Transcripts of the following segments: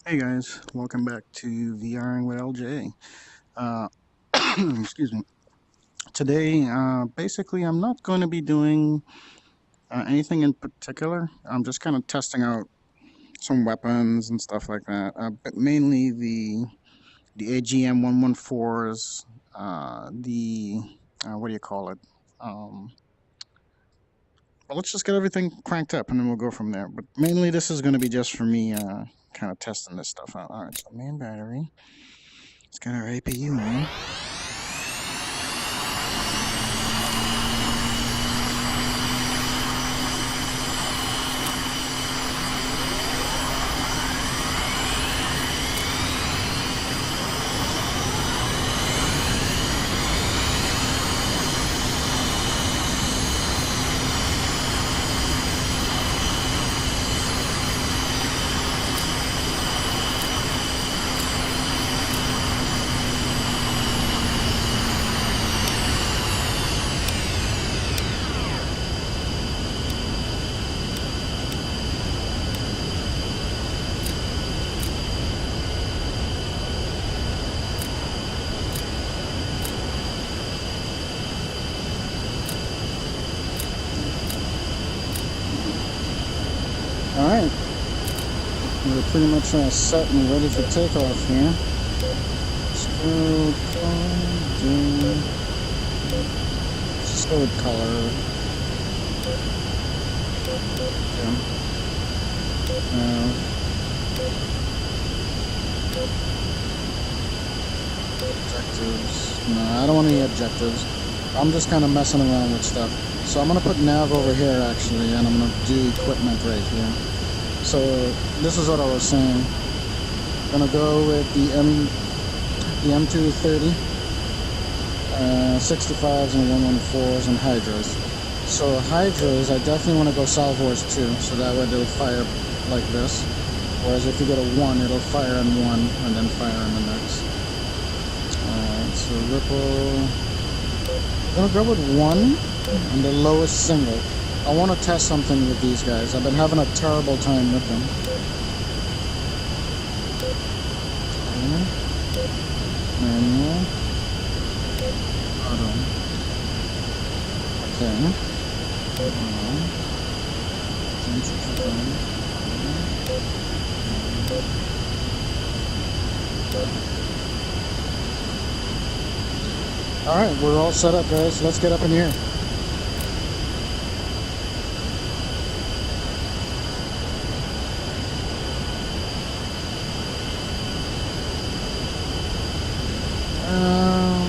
Hey guys, welcome back to VRing with LJ. Uh, excuse me. Today, basically, I'm not going to be doing anything in particular. I'm just kind of testing out some weapons and stuff like that. But mainly the AGM 114s, the what do you call it? Um, well, let's just get everything cranked up and then we'll go from there. But mainly, this is going to be just for me, kind of testing this stuff out. All right, so main battery. Let's get our APU on. Alright, we're pretty much set and ready for takeoff here. Let's go with color. Objectives. No, I don't want any objectives. I'm just kind of messing around with stuff. So I'm going to put nav over here actually, and I'm going to do equipment right here. So this is what I was saying. I'm going to go with the M230, 65s and 114s and Hydras. So Hydras, I definitely want to go salvos too, so that way they'll fire like this. Whereas if you go to 1, it'll fire in 1 and then fire in the next. Alright, so Ripple. I'm gonna go with 1 and the lowest single. I want to test something with these guys. I've been having a terrible time with them. Manual. Auto. Okay. Alright, we're all set up, guys. Let's get up in here.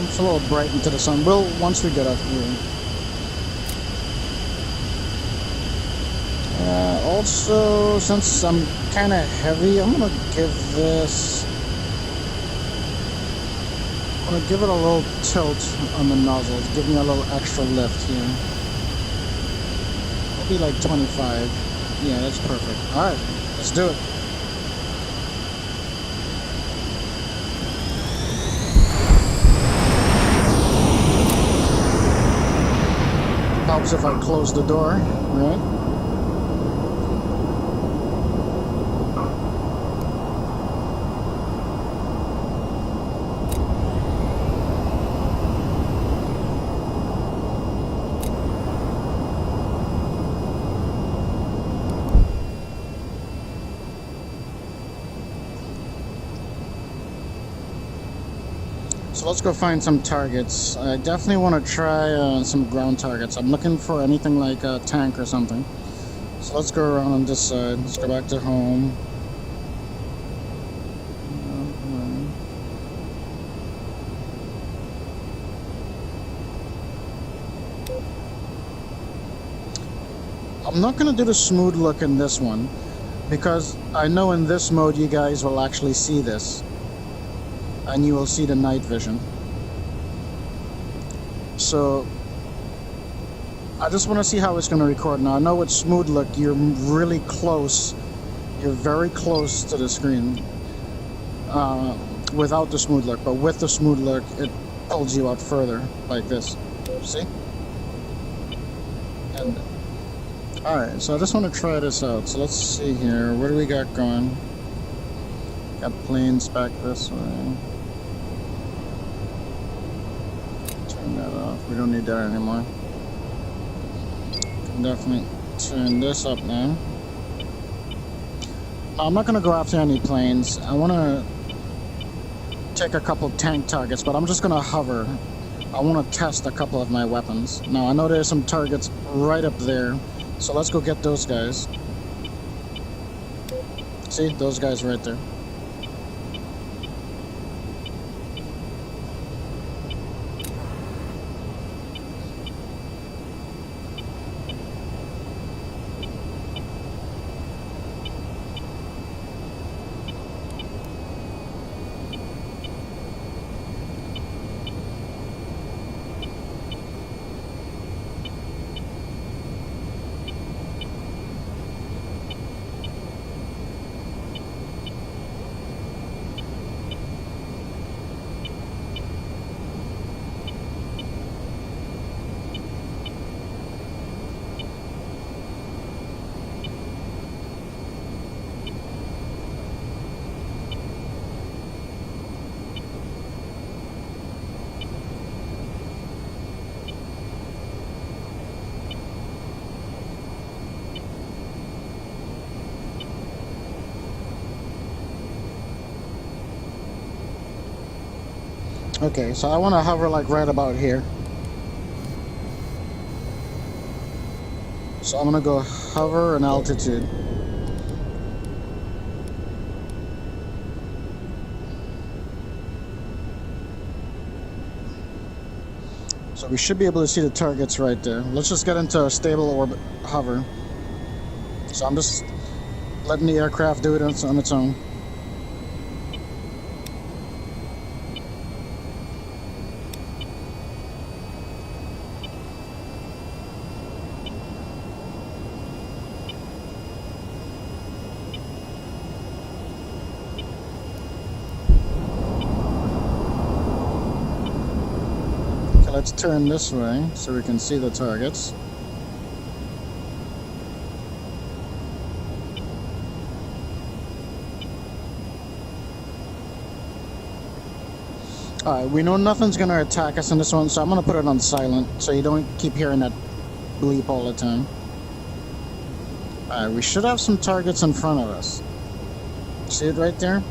It's a little bright into the sun. Well, once we get up here. Also, since I'm kind of heavy, I'm gonna give this. I'm gonna give it a little tilt on the nozzle to give me a little extra lift here. It'll be like 25. Yeah, that's perfect. All right, let's do it. Helps if I close the door, right? So let's go find some targets. I definitely want to try some ground targets. I'm looking for anything like a tank or something. So let's go around on this side. Let's go back to home. I'm not going to do the smooth look in this one because I know in this mode you guys will actually see this. And you will see the night vision. So I just want to see how it's going to record. Now I know with smooth look you're really close. You're very close to the screen without the smooth look, but with the smooth look it pulls you out further like this. See? And alright, so I just want to try this out. So let's see here. What do we got going? Got planes back this way. Turn that off. We don't need that anymore. Can definitely turn this up now. No, I'm not going to go after any planes. I want to take a couple tank targets, but I'm just going to hover. I want to test a couple of my weapons. Now, I know there's some targets right up there, so let's go get those guys. See, those guys right there. Okay, so I want to hover like right about here. So I'm gonna go hover and altitude. So we should be able to see the targets right there. Let's just get into a stable orbit hover. So I'm just letting the aircraft do it on its own. Let's turn this way so we can see the targets. Alright, we know nothing's going to attack us in this one, so I'm going to put it on silent so you don't keep hearing that bleep all the time. Alright, we should have some targets in front of us. See it right there?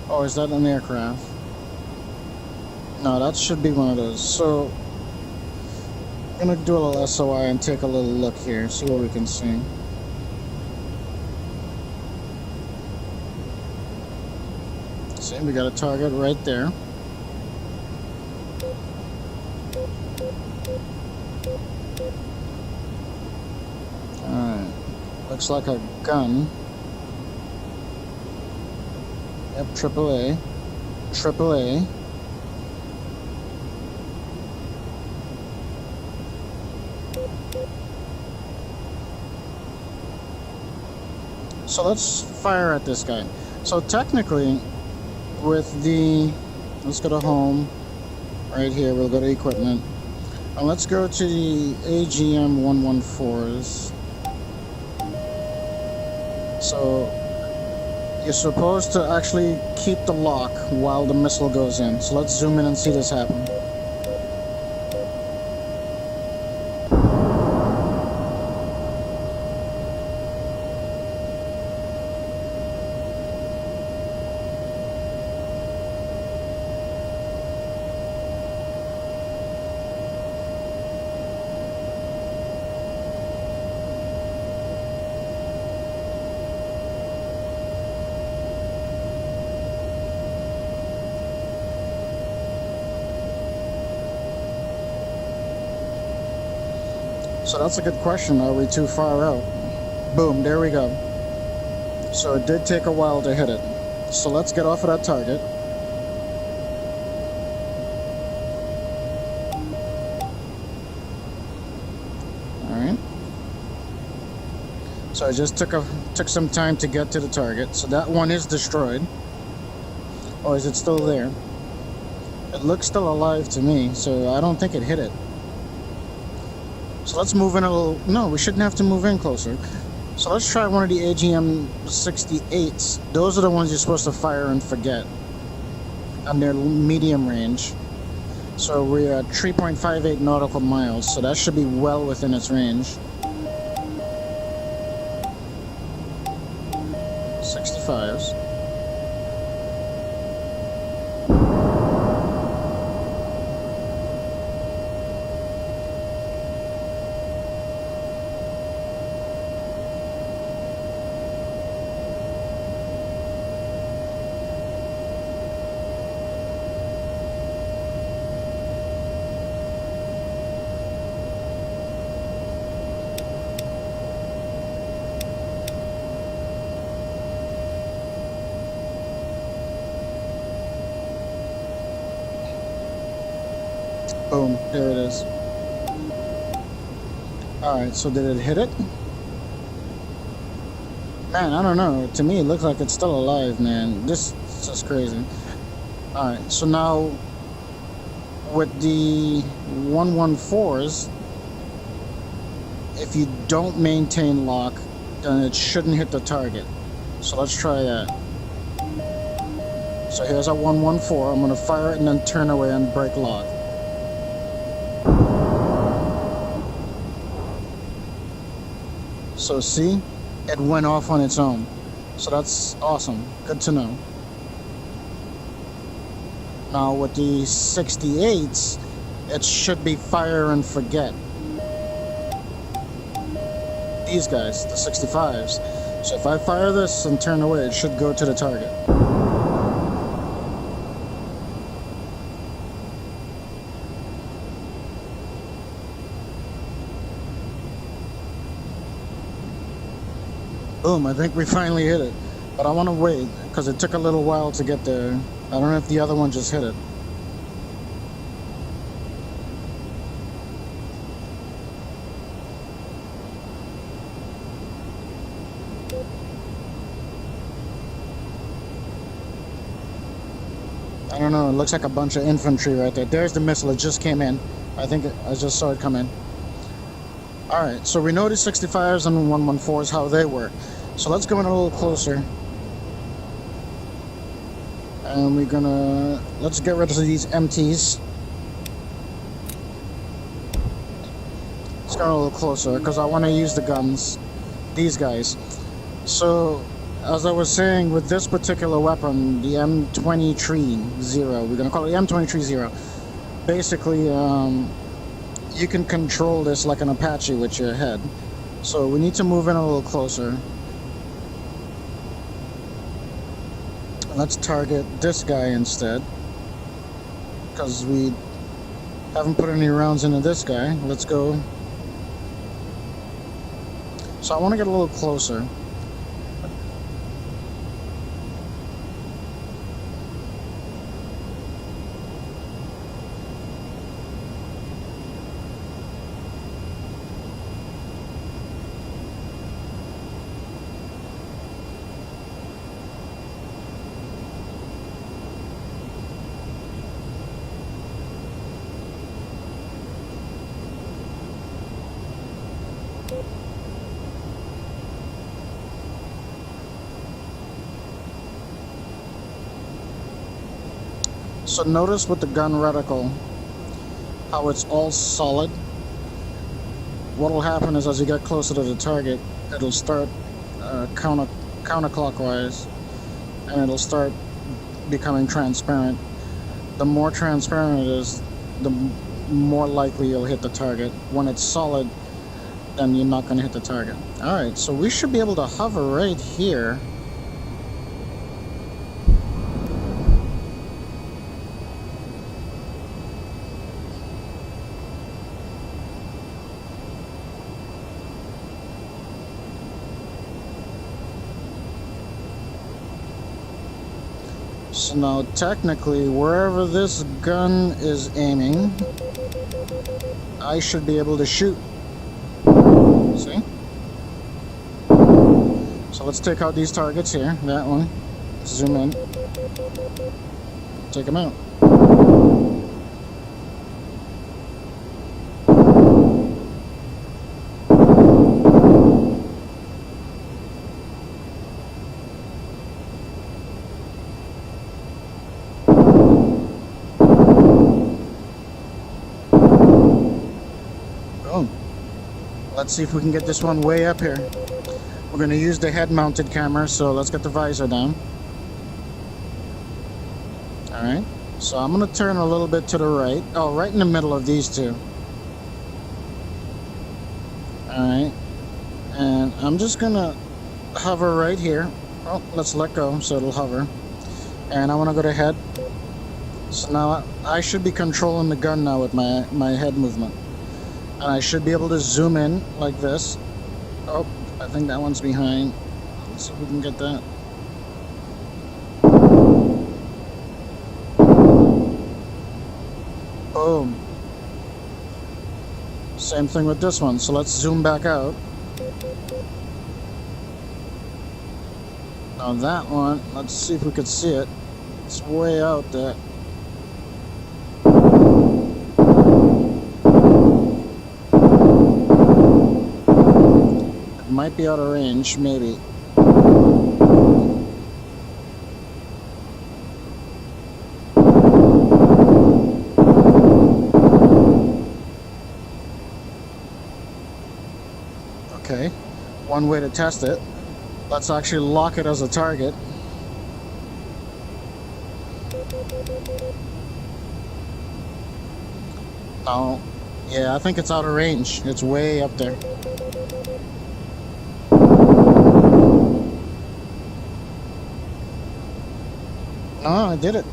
Oh, is that an aircraft? No, that should be one of those. So, I'm gonna do a little SOI and take a little look here, see what we can see. See, we got a target right there. Alright, looks like a gun. Yep, AAA. AAA. So let's fire at this guy. So technically, with the, let's go to home, right here, we'll go to equipment, and let's go to the AGM 114s. So you're supposed to actually keep the lock while the missile goes in. So let's zoom in and see this happen. So that's a good question. Are we too far out? Boom, there we go. So it did take a while to hit it. So let's get off of that target. Alright. So I just took some time to get to the target. So that one is destroyed. Or is it still there? It looks still alive to me, so I don't think it hit it. So let's move in a little. No, we shouldn't have to move in closer. So let's try one of the AGM 68s. Those are the ones you're supposed to fire and forget. And they're medium range. So we're at 3.58 nautical miles, so that should be well within its range. 65s. Boom, there it is. Alright, so did it hit it? Man, I don't know. To me, it looks like it's still alive, man. This is just crazy. Alright, so now with the 114s, if you don't maintain lock, then it shouldn't hit the target. So let's try that. So here's our 114. I'm going to fire it and then turn away and break lock. So see, it went off on its own. So that's awesome. Good to know. Now with the 68s, it should be fire and forget. These guys, the 65s. So if I fire this and turn away, it should go to the target. Boom, I think we finally hit it. But I want to wait, because it took a little while to get there. I don't know if the other one just hit it. I don't know, it looks like a bunch of infantry right there. There's the missile, it just came in. I just saw it come in. Alright, so we know the 65s and 114s, how they work. So let's go in a little closer. And let's get rid of these MTs. Let's go a little closer, because I want to use the guns. These guys. So, as I was saying, with this particular weapon, the M23-0, we're going to call it the M23-0. Basically, you can control this like an Apache with your head. So we need to move in a little closer. Let's target this guy instead, because we haven't put any rounds into this guy. Let's go. So I want to get a little closer. So notice with the gun reticle how it's all solid. What will happen is as you get closer to the target, it'll start counterclockwise, and it'll start becoming transparent. The more transparent it is, the more likely you'll hit the target. When it's solid, then you're not going to hit the target. Alright, so we should be able to hover right here. So now technically, wherever this gun is aiming, I should be able to shoot. See? So let's take out these targets here. That one. Zoom in. Take them out. Let's see if we can get this one way up here. We're going to use the head-mounted camera, so let's get the visor down. Alright, so I'm going to turn a little bit to the right. Oh, right in the middle of these two. Alright, and I'm just going to hover right here. Oh, let's let go so it'll hover. And I want to go to head. So now I should be controlling the gun now with my head movement. And I should be able to zoom in like this. Oh, I think that one's behind. Let's see if we can get that. Boom. Same thing with this one. So let's zoom back out. Now that one, let's see if we could see it. It's way out there. It might be out of range, maybe. Okay, one way to test it. Let's actually lock it as a target. Oh, yeah, I think it's out of range. It's way up there. Oh, I did it.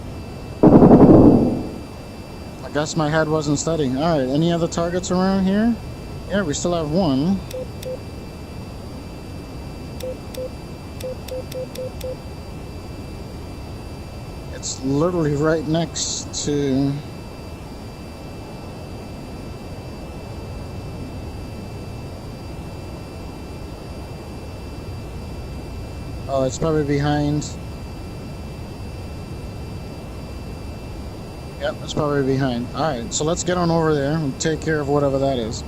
I guess my head wasn't steady. Alright, any other targets around here? Yeah, we still have one. It's literally right next to... Oh, it's probably behind. Yep, it's probably behind. Alright, so let's get on over there and take care of whatever that is.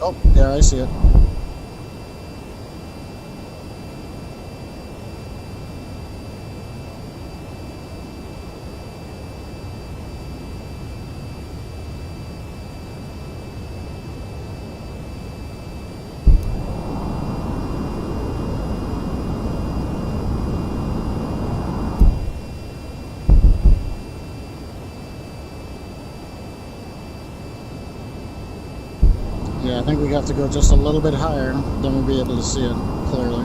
Oh, there, I see it. Yeah, I think we have to go just a little bit higher, then we'll be able to see it clearly.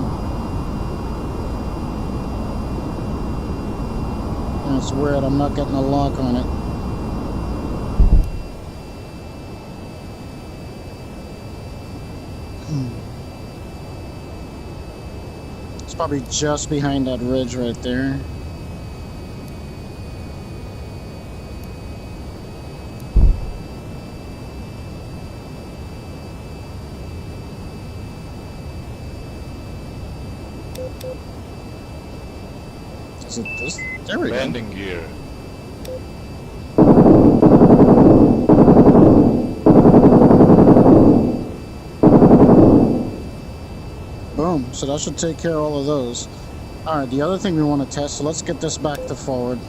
And it's weird, I'm not getting a lock on it. It's probably just behind that ridge right there. Is it this? There we go. Landing gear. Boom. So that should take care of all of those. Alright, the other thing we want to test, so let's get this back to forward.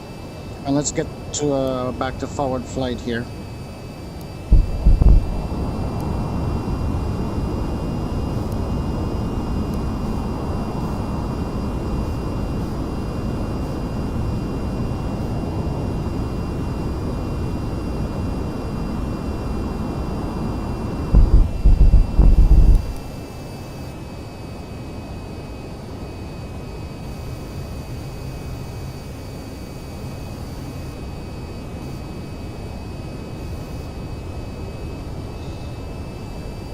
And let's get to a back to forward flight here.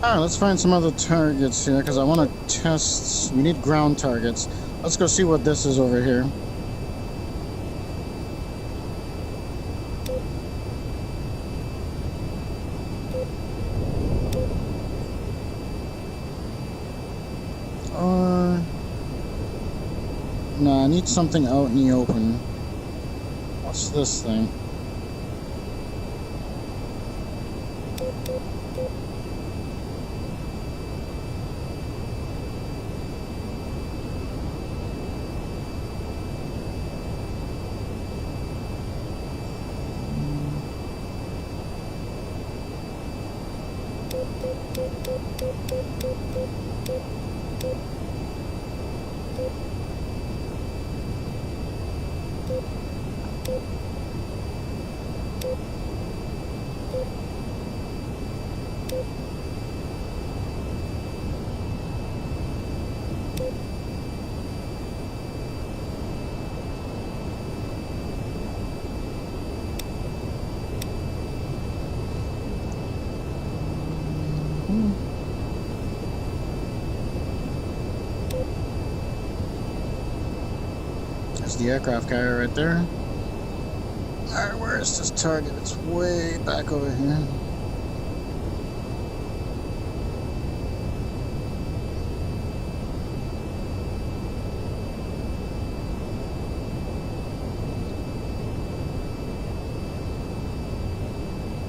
Alright, let's find some other targets here, because I want to test... We need ground targets. Let's go see what this is over here. No, I need something out in the open. What's this thing? There's the aircraft carrier right there. Alright, where is this target? It's way back over here.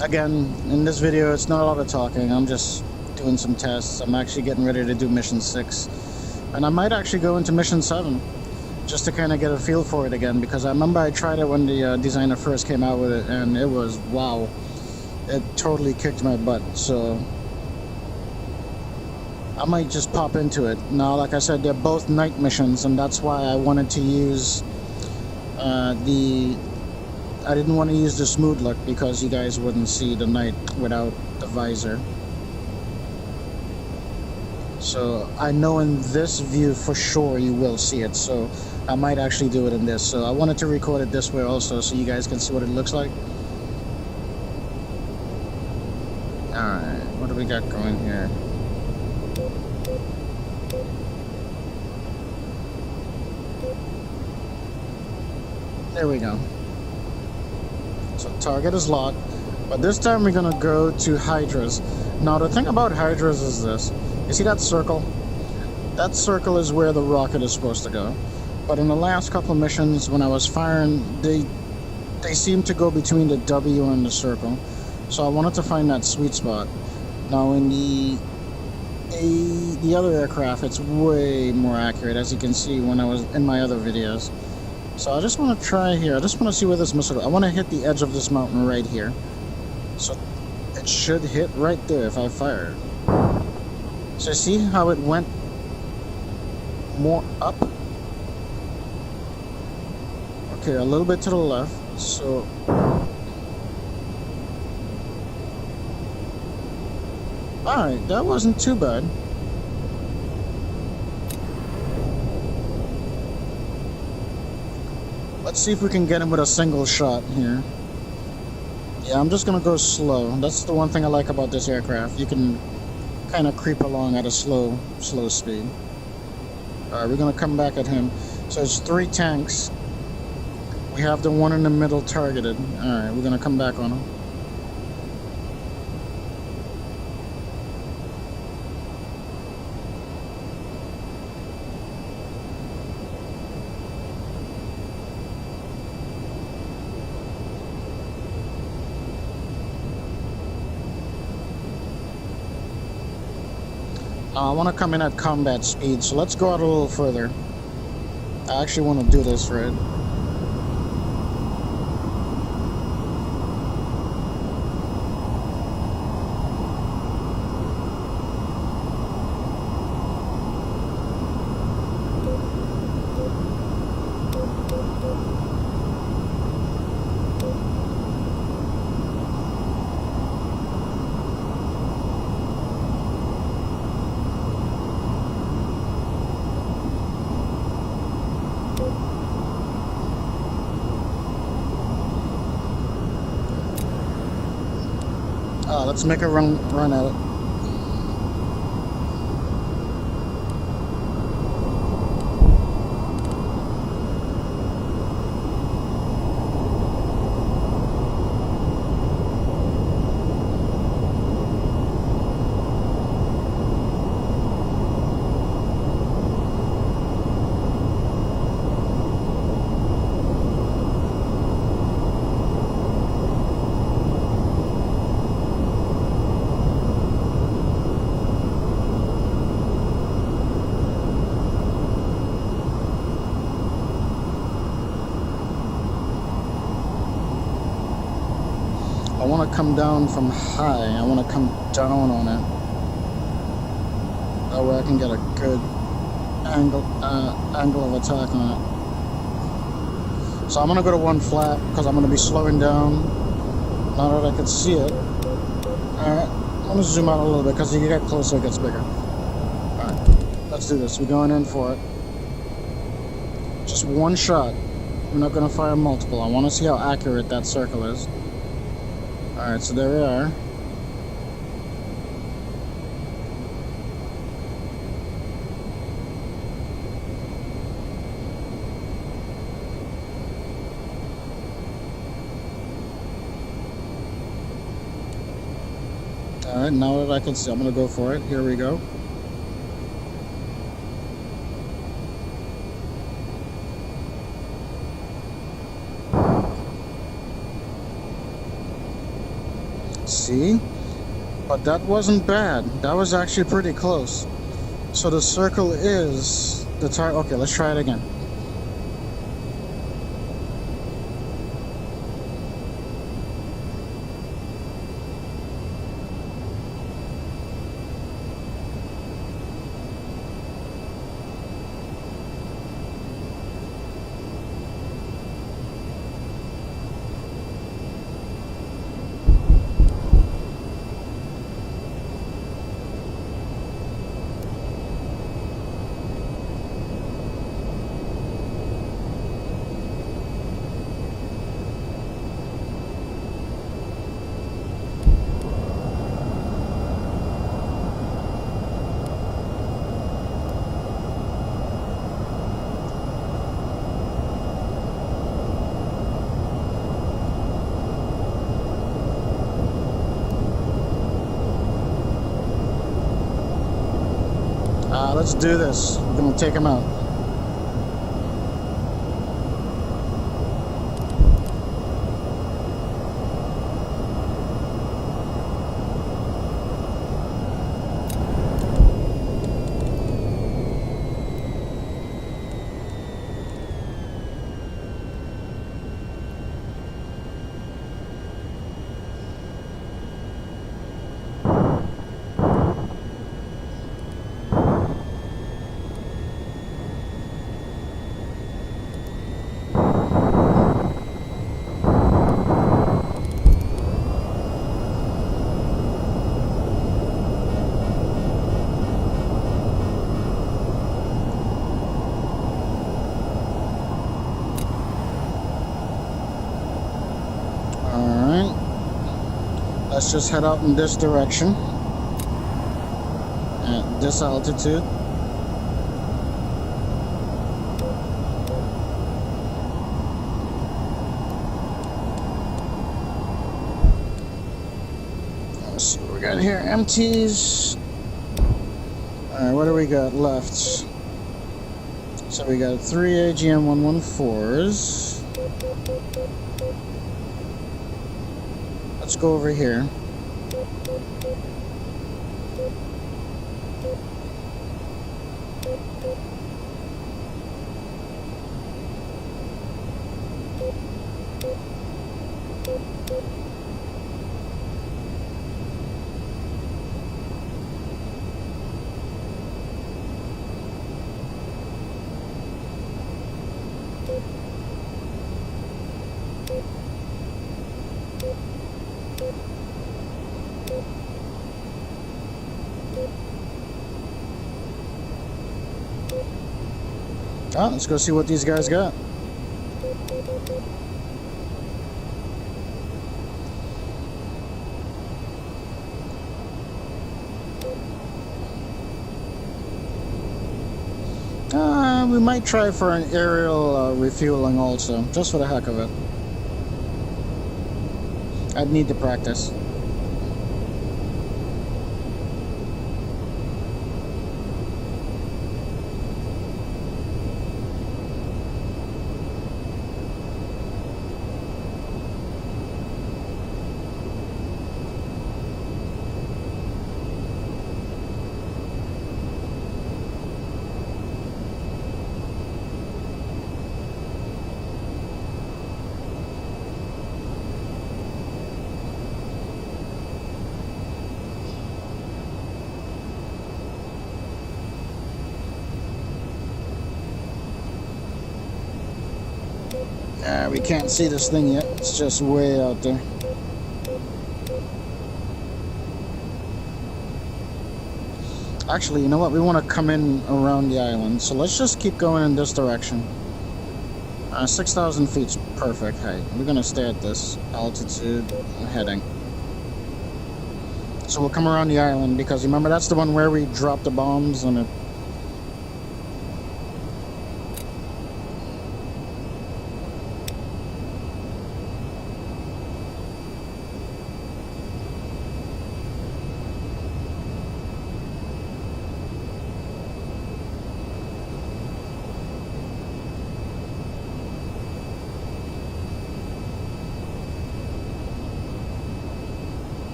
Again, in this video, it's not a lot of talking. I'm just doing some tests. I'm actually getting ready to do mission 6. And I might actually go into mission 7. Just to kind of get a feel for it again, because I remember I tried it when the designer first came out with it, and it was, wow, it totally kicked my butt. So I might just pop into it. Now, like I said, they're both night missions, and that's why I wanted to use I didn't want to use the smooth look, because you guys wouldn't see the night without the visor. So I know in this view for sure you will see it, so I might actually do it in this. So I wanted to record it this way also, so you guys can see what it looks like. Alright, what do we got going here? There we go. So target is locked, but this time we're gonna go to Hydras. Now the thing about Hydras is this. You see that circle? That circle is where the rocket is supposed to go. But in the last couple of missions, when I was firing, they seem to go between the W and the circle. So I wanted to find that sweet spot. Now in the other aircraft, it's way more accurate, as you can see when I was in my other videos. So I just want to try here. I just want to see where this missile goes. I want to hit the edge of this mountain right here. So it should hit right there if I fire it. So see how it went more up? Okay, a little bit to the left. So alright, that wasn't too bad. Let's see if we can get him with a single shot here. Yeah, I'm just gonna go slow. That's the one thing I like about this aircraft. You can kind of creep along at a slow speed. Alright, we're gonna come back at him. So it's 3 tanks. We have the one in the middle targeted. Alright, we're gonna come back on him. I want to come in at combat speed, so let's go out a little further. I actually want to do this right. Let's make a run at it. come down from high. I want to come down on it. That way I can get a good angle of attack on it. So I'm going to go to one flat because I'm going to be slowing down now that I can see it. Alright, I'm going to zoom out a little bit because as you get closer it gets bigger. Alright, let's do this. We're going in for it. Just one shot. We're not going to fire multiple. I want to see how accurate that circle is. Alright, so there we are. Alright, now that I can see, I'm going to go for it. Here we go. See? But that wasn't bad. That was actually pretty close. So the circle is the target. Okay, let's try it again. Let's do this. We're gonna take him out. Let's just head out in this direction at this altitude. Let's see what we got here. Empties. Alright, what do we got left? So we got 3 AGM 114s. Let's go over here. Let's go see what these guys got. We might try for an aerial refueling also, just for the heck of it. I'd need to practice. We can't see this thing yet. It's just way out there. Actually, you know what? We want to come in around the island, so let's just keep going in this direction. 6,000 feet's perfect height. We're gonna stay at this altitude heading. So we'll come around the island, because remember that's the one where we dropped the bombs and it...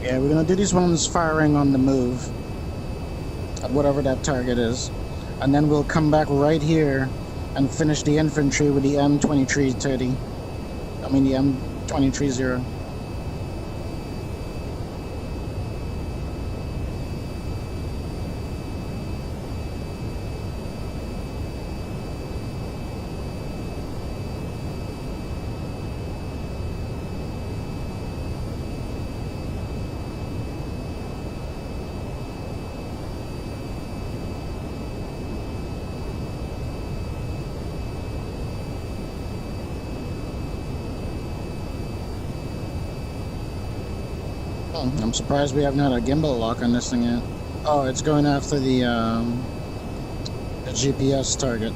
Yeah, we're gonna do these ones firing on the move at whatever that target is, and then we'll come back right here and finish the infantry with the M2330. I mean the M230. I'm surprised we haven't had a gimbal lock on this thing yet. Oh, it's going after the GPS target.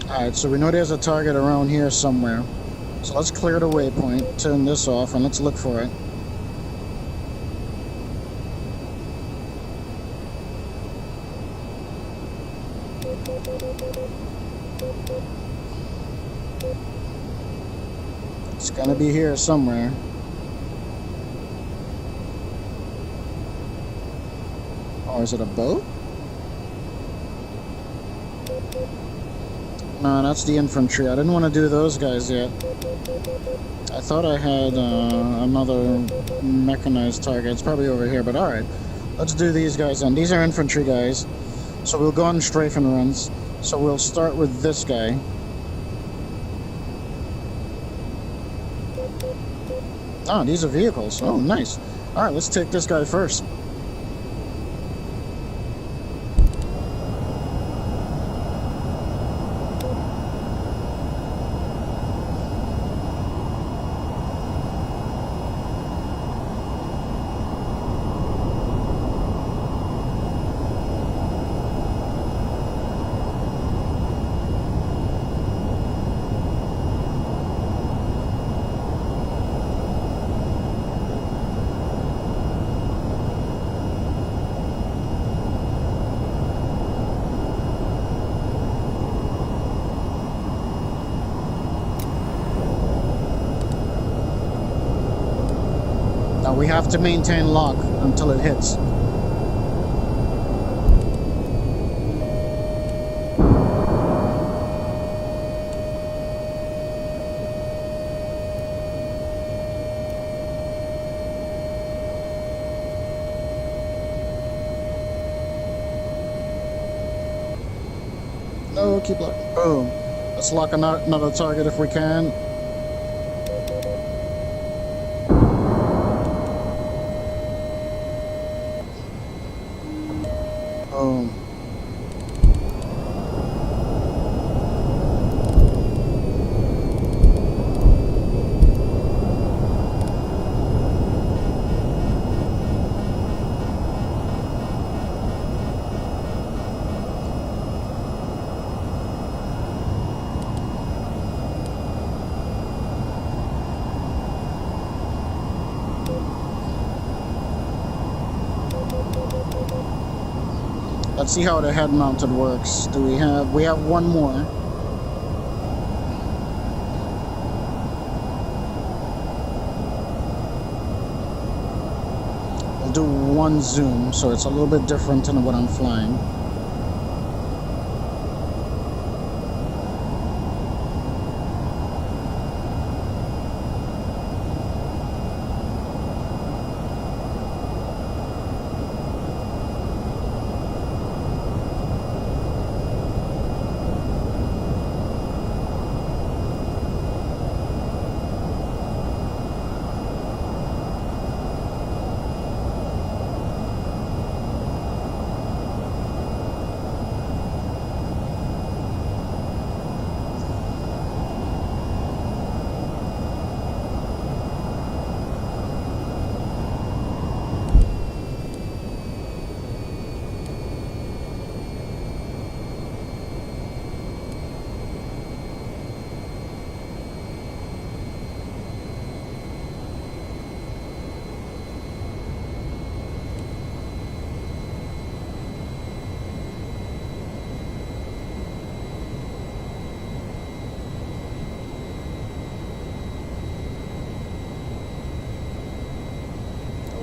Alright, so we know there's a target around here somewhere. So let's clear the waypoint, turn this off, and let's look for it. It's gonna be here somewhere. Or is it a boat? No, that's the infantry. I didn't want to do those guys yet. I thought I had another mechanized target. It's probably over here, but alright. Let's do these guys then. These are infantry guys. So we'll go on strafing runs. So we'll start with this guy. Ah, these are vehicles. Oh, nice. Alright, let's take this guy first. We have to maintain lock until it hits. No, keep locking. Boom. Let's lock another target if we can. Boom. Let's see how the head mounted works. We have one more. We'll do one zoom, so it's a little bit different than what I'm flying.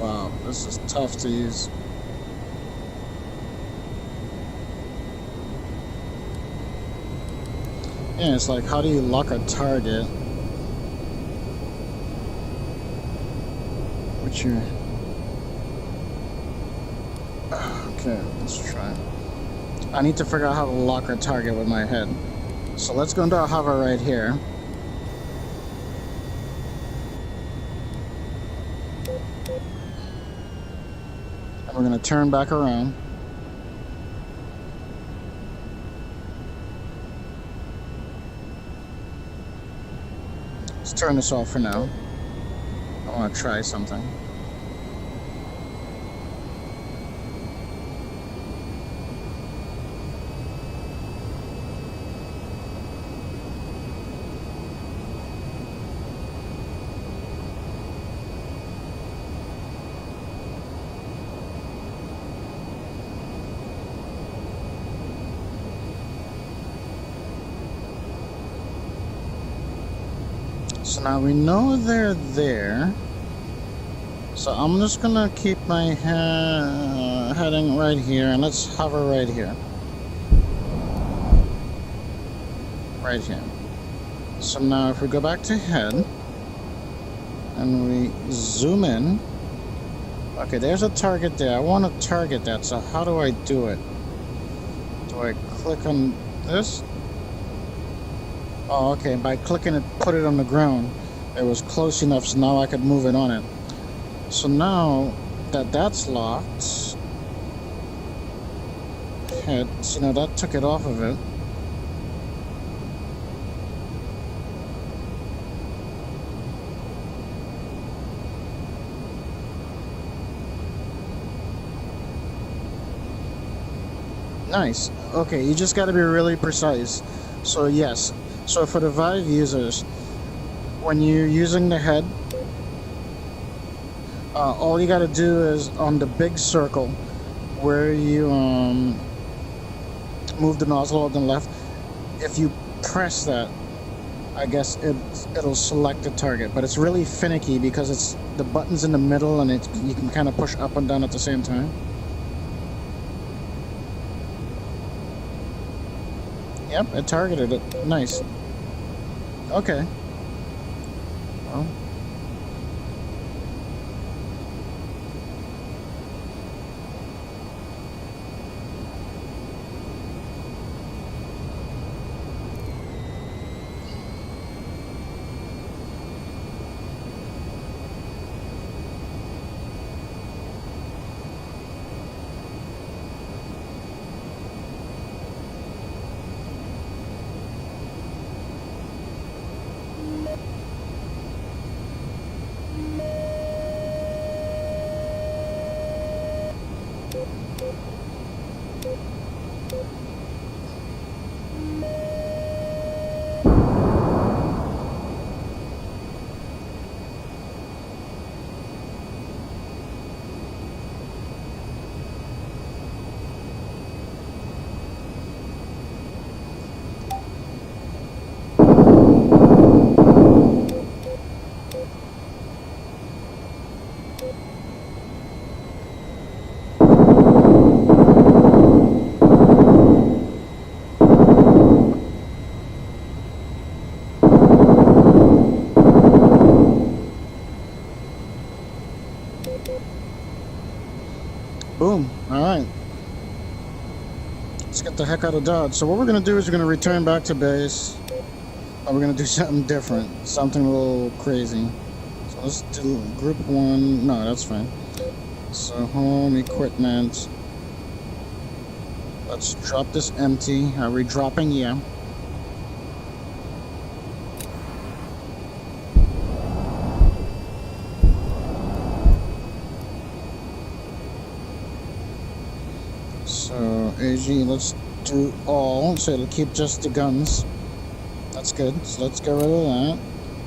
Wow, this is tough to use. Yeah, it's like, how do you lock a target? Which you... Okay, let's try. I need to figure out how to lock a target with my head. So let's go into a hover right here. And we're gonna turn back around. Let's turn this off for now. I wanna try something. So now we know they're there. So I'm just gonna keep my heading right here, and let's hover right here. Right here. So now if we go back to head, and we zoom in. Okay, there's a target there. I want to target that, so how do I do it? Do I click on this? Oh, okay, by clicking it, put it on the ground. It was close enough, so now I could move it on it. So now that that's locked, head, so now that took it off of it. Nice. Okay, you just got to be really precise. So yes. So for the Vive users, when you're using the head, all you got to do is on the big circle where you move the nozzle on the left. If you press that, I guess it'll select the target. But it's really finicky because it's the button's in the middle, and you can kind of push up and down at the same time. Yep, it targeted it. Nice. Okay. Well. Boom. All right. Let's get the heck out of Dodge. So what we're going to do is we're going to return back to base. Or we're going to do something different. Something a little crazy. So let's do group 1. No, that's fine. So home equipment. Let's drop this empty. Are we dropping? Yeah. So AG, let's do all. So it'll keep just the guns. That's good. So let's get rid of that.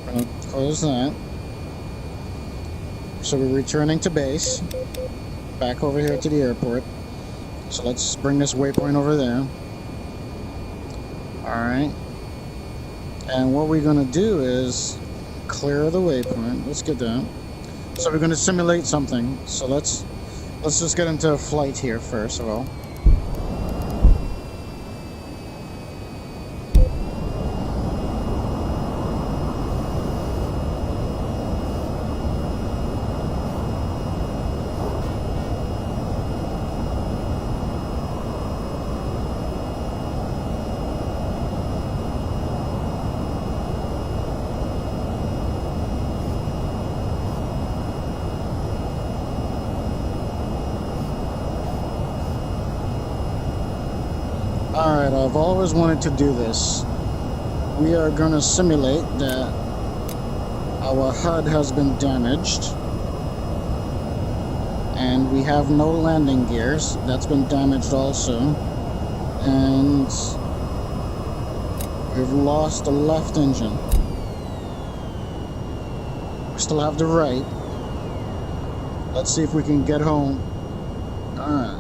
We're gonna close that. So we're returning to base. Back over here to the airport. So let's bring this waypoint over there. Alright. And what we're gonna do is clear the waypoint. Let's get that. So we're gonna simulate something. So let's just get into a flight here first of all. Alright, I've always wanted to do this. We are going to simulate that our HUD has been damaged. And we have no landing gears. That's been damaged also. And we've lost the left engine. We still have the right. Let's see if we can get home. Alright.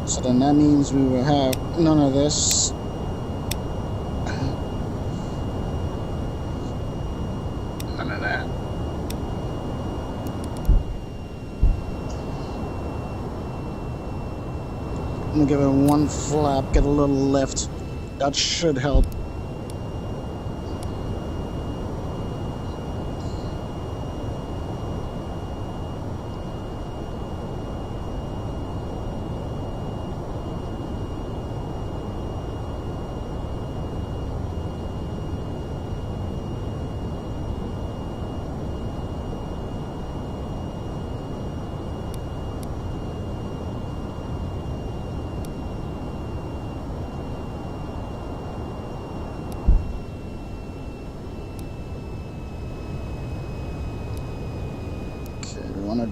So then that means we will have none of this. None of that. I'm gonna give it one flap, get a little lift. That should help.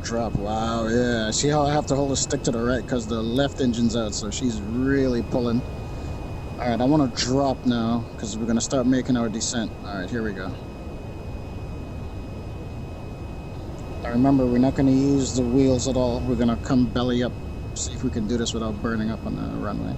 Drop. Wow, yeah. See how I have to hold a stick to the right because the left engine's out, so she's really pulling. Alright, I want to drop now because we're going to start making our descent. Alright, here we go. Now remember, we're not going to use the wheels at all. We're going to come belly up, see if we can do this without burning up on the runway.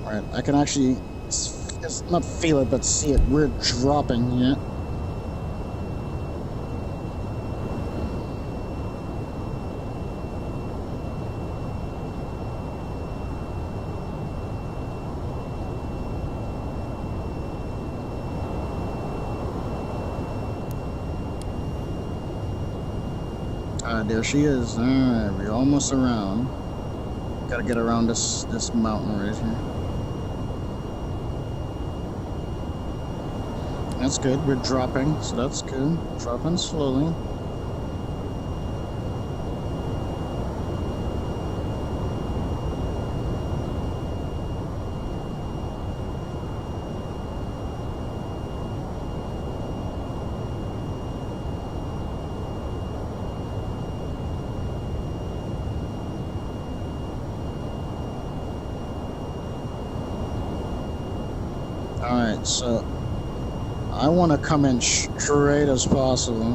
Alright, I can actually, it's not feel it, but see it. We're dropping, yeah. There she is. Alright, we're almost around. Gotta get around this mountain right here. That's good. We're dropping, so that's good. Dropping slowly. Alright, so I want to come in straight as possible.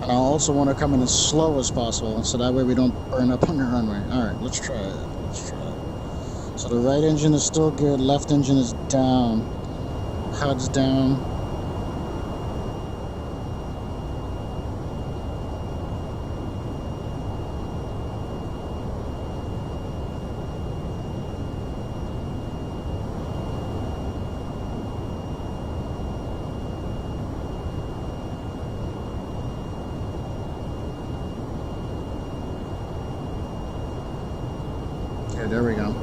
And I also want to come in as slow as possible, so that way we don't burn up on the runway. Alright, let's try it. Let's try it. So the right engine is still good, left engine is down. HUD's down. Okay, there we go.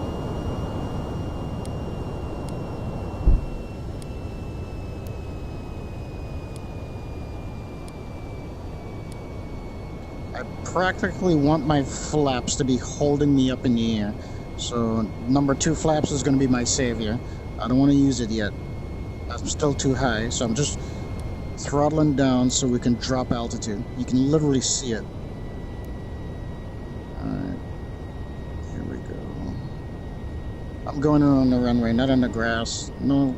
I practically want my flaps to be holding me up in the air. So number 2 flaps is going to be my savior. I don't want to use it yet. I'm still too high, so I'm just throttling down so we can drop altitude. You can literally see it. Alright, here we go. I'm going in on the runway, not on the grass. No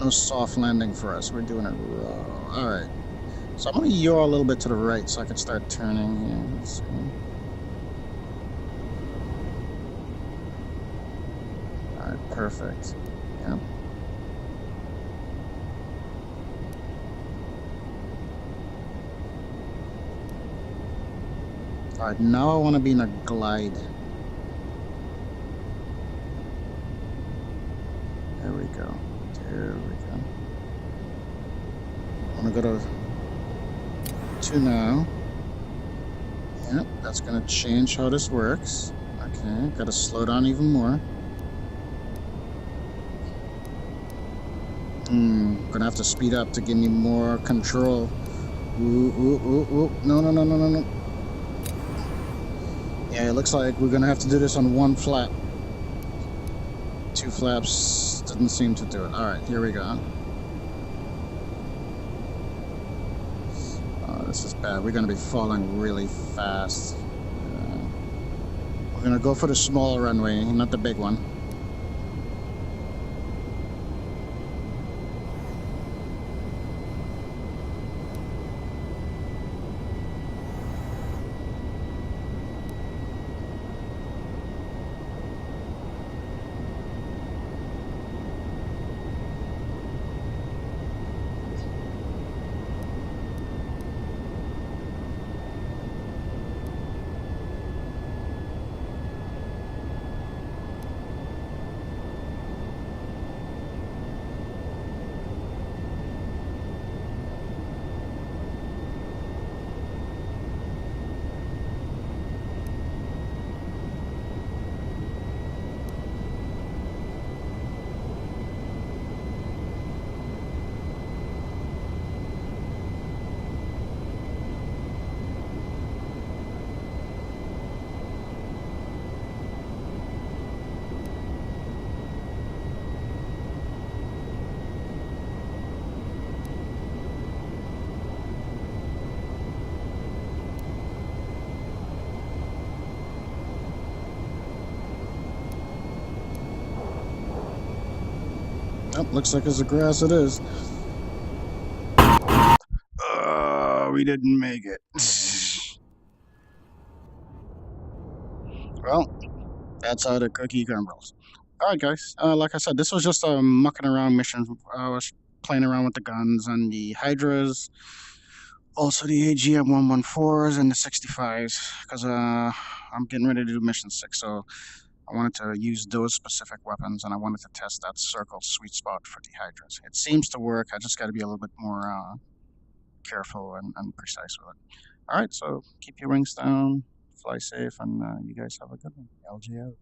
soft landing for us. We're doing it raw. Alright. So I'm going to yaw a little bit to the right so I can start turning here. Let's see. Alright, perfect. Yep. Alright, now I want to be in a glide. There we go. There we go. I want to go to 2 now. Yep, that's going to change how this works. Okay, got to slow down even more. Gonna have to speed up to give me more control. Ooh. No. Yeah, it looks like we're gonna have to do this on 1 flap. 2 flaps didn't seem to do it. Alright, here we go. Oh, this is bad. We're gonna be falling really fast. We're gonna go for the small runway, not the big one. Oh, looks like it's the grass it is. We didn't make it. Well, that's how the cookie crumbles. Alright guys, like I said, this was just a mucking around mission. I was playing around with the guns and the Hydras, also the AGM 114s and the 65s, because I'm getting ready to do mission 6, so I wanted to use those specific weapons, and I wanted to test that circle sweet spot for the Hydras. It seems to work, I just got to be a little bit more careful and precise with it. Alright, so keep your wings down, fly safe, and you guys have a good one. LG out.